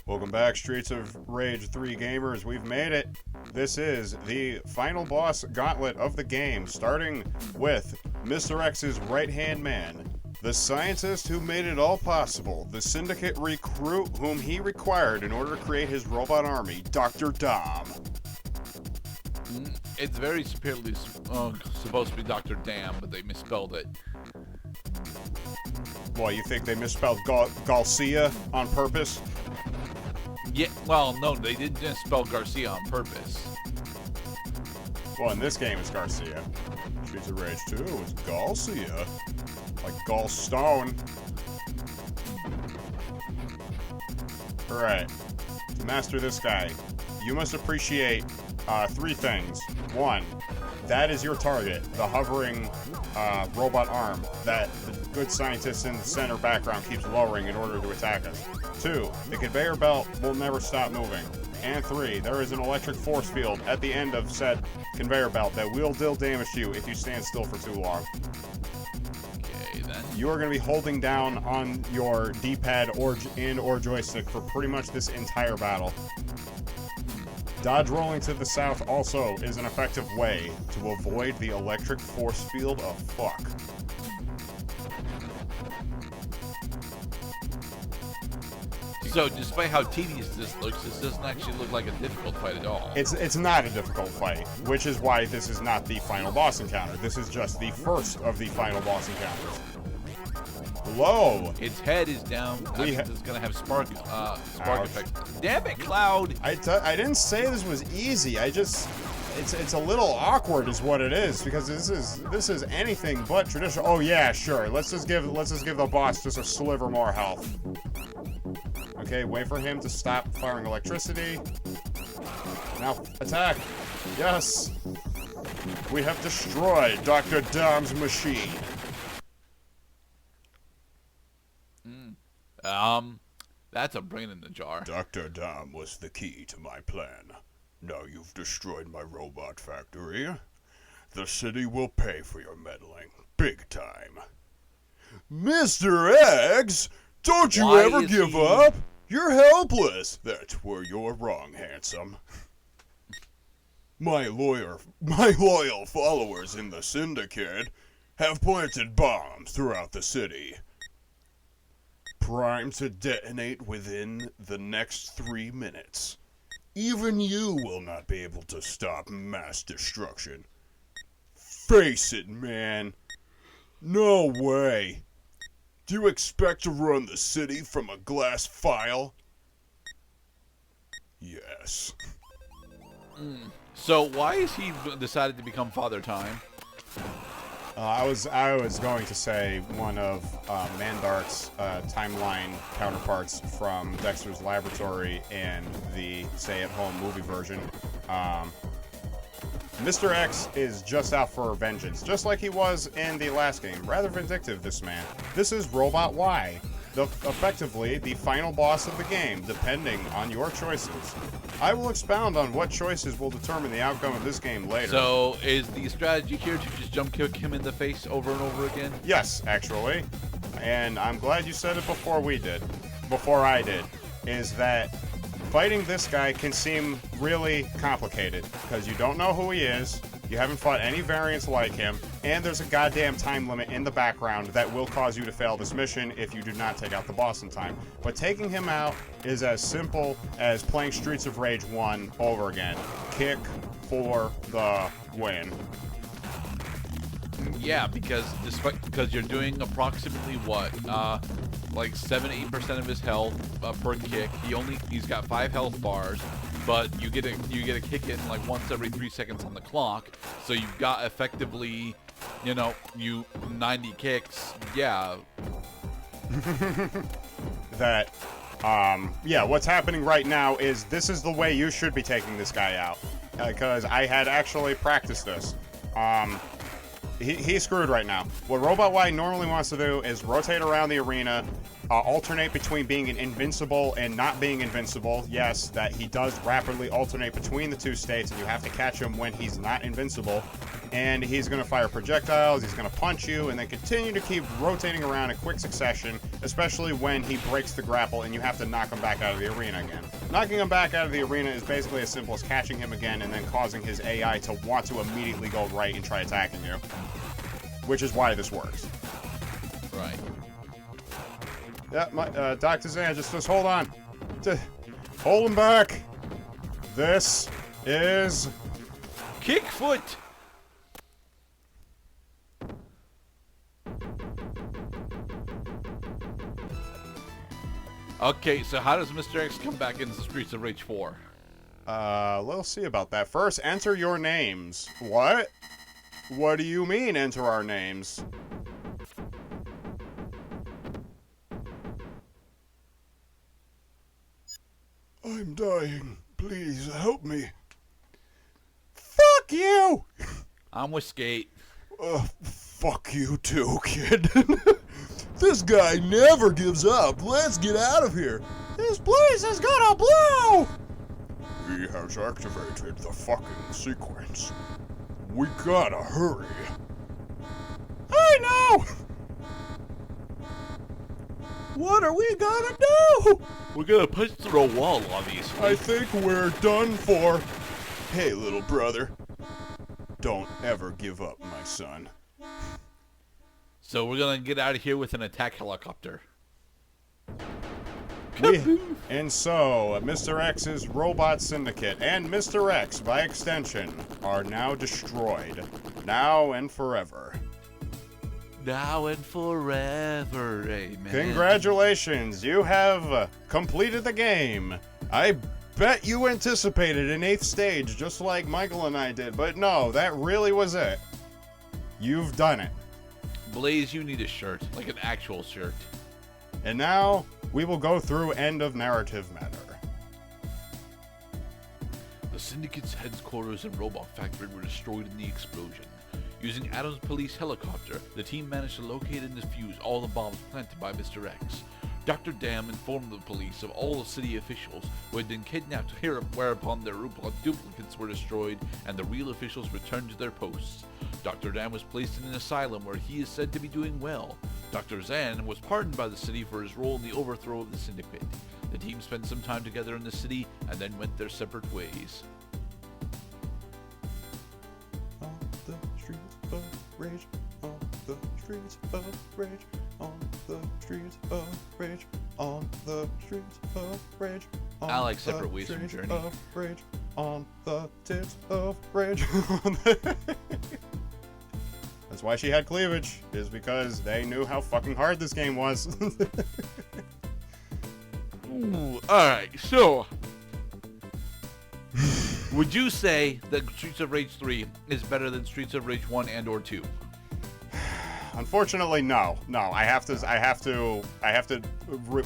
Welcome back, Streets of Rage 3 gamers. We've made it. This is the final boss gauntlet of the game, starting with Mr. X's right-hand man, the scientist who made it all possible, the syndicate recruit whom he required in order to create his robot army, Dr. Dom. It's very supposedly supposed to be Dr. Dam, but they misspelled it. Well, you think they misspelled Garcia on purpose? Yeah, well, no, they didn't misspell Garcia on purpose. Well, in this game, it's Garcia. Streets of Rage 2, it's Garcia. Like Gallstone. Alright. To master this guy, you must appreciate three things. One, that is your target, the hovering robot arm that the good scientist in the center background keeps lowering in order to attack us. Two, the conveyor belt will never stop moving. And three, there is an electric force field at the end of said conveyor belt that will deal damage to you if you stand still for too long. Okay, then. You are going to be holding down on your D-pad or joystick for pretty much this entire battle. Dodge rolling to the south also is an effective way to avoid the electric force field of fuck. So, despite how tedious this looks, this doesn't actually look like a difficult fight at all. It's not a difficult fight, which is why this is not the final boss encounter. This is just the first of the final boss encounters. Hello! Its head is down. I think it's going to have spark effect. Damn it, Cloud! I didn't say this was easy. It's a little awkward is what it is, because this is anything but traditional. Oh yeah, sure. Let's just give the boss just a sliver more health. Okay, wait for him to stop firing electricity. Now attack. Yes. We have destroyed Dr. Dom's machine. That's a brain in the jar. Dr. Dom was the key to my plan. Now you've destroyed my robot factory. The city will pay for your meddling. Big time. Mr. Eggs, don't you ever give up? You're helpless. That's where you're wrong, handsome. My loyal followers in the syndicate have planted bombs throughout the city, primed to detonate within the next 3 minutes. Even you will not be able to stop mass destruction. Face it, man. No way. Do you expect to run the city from a glass vial? Yes. So why has he decided to become Father Time? I was going to say one of Mandark's timeline counterparts from Dexter's Laboratory and the stay-at-home movie version. Mr. X is just out for vengeance, just like he was in the last game. Rather vindictive, this man. This is Robot Y, effectively the final boss of the game, depending on your choices. I will expound on what choices will determine the outcome of this game later. So, is the strategy here to just jump kick him in the face over and over again? Yes, actually. And I'm glad you said it before I did, is that fighting this guy can seem really complicated, because you don't know who he is, you haven't fought any variants like him, and there's a goddamn time limit in the background that will cause you to fail this mission if you do not take out the boss in time. But taking him out is as simple as playing Streets of Rage 1 over again. Kick for the win. Yeah, because you're doing approximately what, like 7-8% of his health per kick. He's got 5 health bars, but you get a kick in like once every 3 seconds on the clock. So you've got effectively, 90 kicks. Yeah. What's happening right now is this is the way you should be taking this guy out, because I had actually practiced this. He's screwed right now. What Robot Y normally wants to do is rotate around the arena, alternate between being invincible and not being invincible. Yes, that he does rapidly alternate between the two states, and you have to catch him when he's not invincible. and he's going to fire projectiles, he's going to punch you, and then continue to keep rotating around in quick succession, especially when he breaks the grapple and you have to knock him back out of the arena again. Knocking him back out of the arena is basically as simple as catching him again and then causing his AI to want to immediately go right and try attacking you, which is why this works. Right. Yeah, Dr. Zan, just hold on. Hold him back. This is... Kickfoot! Okay, so how does Mr. X come back into Streets of Rage 4? Let's see about that. First, enter your names. What? What do you mean, enter our names? I'm dying. Please, help me. Fuck you! I'm with Skate. Fuck you too, kid. This guy never gives up. Let's get out of here. This place is gonna blow! He has activated the fucking sequence. We gotta hurry. I know! What are we gonna do? We're gonna punch through a wall, obviously. I think we're done for. Hey, little brother. Don't ever give up, my son. So we're gonna get out of here with an attack helicopter. And so, Mr. X's robot syndicate and Mr. X, by extension, are now destroyed. Now and forever. Now and forever, amen. Congratulations, you have completed the game. I bet you anticipated an 8th stage just like Michael and I did, but no, that really was it. You've done it. Blaze, you need a shirt, like an actual shirt. And now, we will go through end of narrative matter. The Syndicate's headquarters and robot factory were destroyed in the explosion. Using Adam's police helicopter, the team managed to locate and defuse all the bombs planted by Mr. X. Dr. Dam informed the police of all the city officials who had been kidnapped, whereupon their robot duplicates were destroyed and the real officials returned to their posts. Dr. Dam was placed in an asylum where he is said to be doing well. Dr. Zan was pardoned by the city for his role in the overthrow of the Syndicate. The team spent some time together in the city and then went their separate ways. On the streets of rage, on the streets of rage, on the streets of rage, on the streets of rage. I like separate ways from Journey. Of rage, on the tits of rage. That's why she had cleavage, is because they knew how fucking hard this game was. Ooh, alright, so would you say that Streets of Rage 3 is better than Streets of Rage 1 and or 2? Unfortunately, no. I have to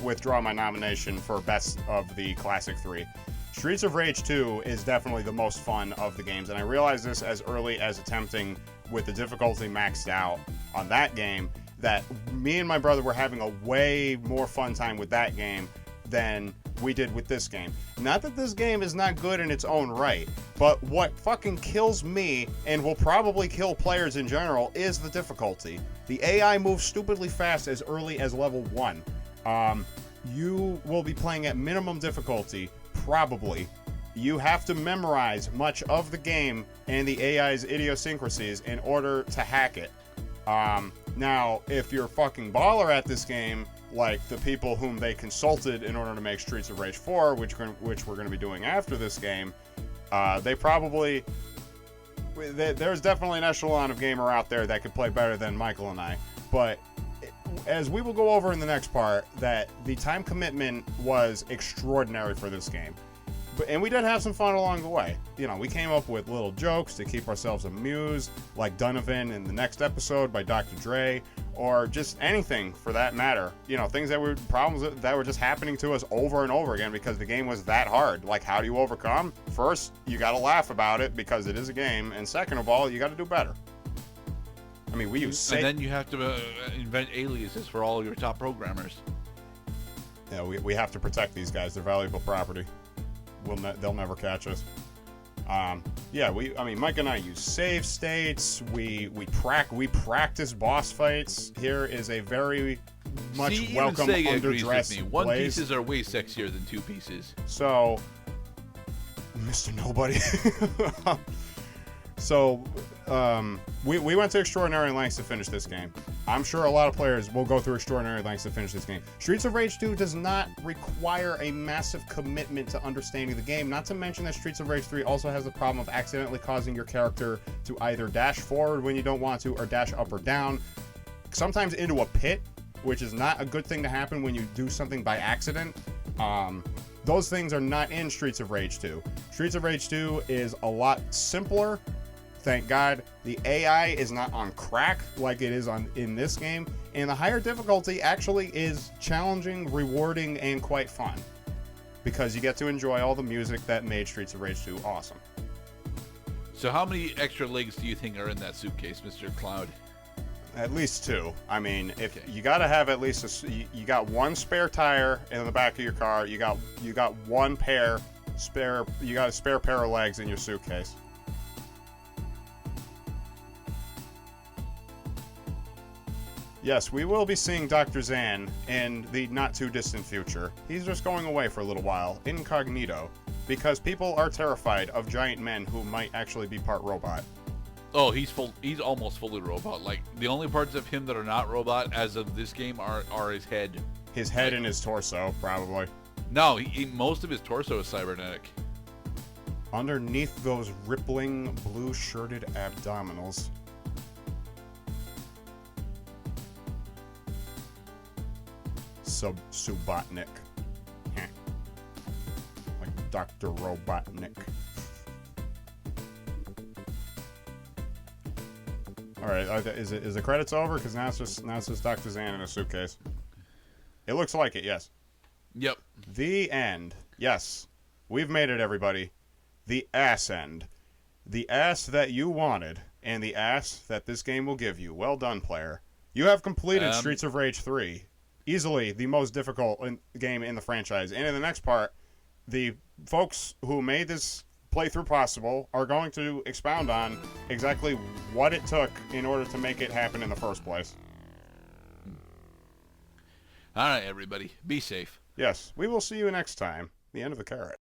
withdraw my nomination for best of the classic 3. Streets of Rage 2 is definitely the most fun of the games, and I realized this as early as attempting with the difficulty maxed out on that game, that me and my brother were having a way more fun time with that game than we did with this game. Not that this game is not good in its own right, but what fucking kills me, and will probably kill players in general, is the difficulty. The AI moves stupidly fast as early as level 1. You will be playing at minimum difficulty, probably. You have to memorize much of the game and the AI's idiosyncrasies in order to hack it. Now, if you're fucking baller at this game, like the people whom they consulted in order to make Streets of Rage 4, which we're going to be doing after this game, there's definitely an echelon of gamer out there that could play better than Michael and I. But as we will go over in the next part, that the time commitment was extraordinary for this game. And we did have some fun along the way. You know, we came up with little jokes to keep ourselves amused, like Donovan in the next episode by Dr. Dre, or just anything for that matter. You know, things that were problems that were just happening to us over and over again because the game was that hard. Like, how do you overcome? First, you gotta laugh about it because it is a game, and second of all, you gotta do better. I mean, we use and then you have to invent aliases for all your top programmers. Yeah, we have to protect these guys. They're valuable property. They'll never catch us. Yeah, I mean, Mike and I use save states. We practice boss fights. Here is a very much See, welcome even Sega agrees with underdressed me. One Blaze. pieces are way sexier than two pieces. So, Mr. Nobody. So, we went to extraordinary lengths to finish this game. I'm sure a lot of players will go through extraordinary lengths to finish this game. Streets of Rage 2 does not require a massive commitment to understanding the game, not to mention that Streets of Rage 3 also has the problem of accidentally causing your character to either dash forward when you don't want to or dash up or down, sometimes into a pit, which is not a good thing to happen when you do something by accident. Those things are not in Streets of Rage 2. Streets of Rage 2 is a lot simpler. Thank God. The AI is not on crack like it is in this game, and the higher difficulty actually is challenging, rewarding, and quite fun because you get to enjoy all the music that made Streets of Rage 2 awesome. So how many extra legs do you think are in that suitcase, Mr. Cloud? At least 2. I mean, if Okay. you gotta have at least you got one spare tire in the back of your car. You got one pair spare. You got a spare pair of legs in your suitcase. Yes, we will be seeing Dr. Zan in the not-too-distant future. He's just going away for a little while, incognito, because people are terrified of giant men who might actually be part robot. Oh, he's almost fully robot. Like, the only parts of him that are not robot as of this game are his head. His head and his torso, probably. No, most of his torso is cybernetic. Underneath those rippling, blue-shirted abdominals. Subotnik. Like Dr. Robotnik. Alright, is the credits over? Because now it's just Dr. Zan in a suitcase. It looks like it, yes. Yep. The end. Yes. We've made it, everybody. The ass end. The ass that you wanted, and the ass that this game will give you. Well done, player. You have completed Streets of Rage 3. Easily the most difficult game in the franchise. And in the next part, the folks who made this playthrough possible are going to expound on exactly what it took in order to make it happen in the first place. All right, everybody. Be safe. Yes, we will see you next time. The end of the carrot.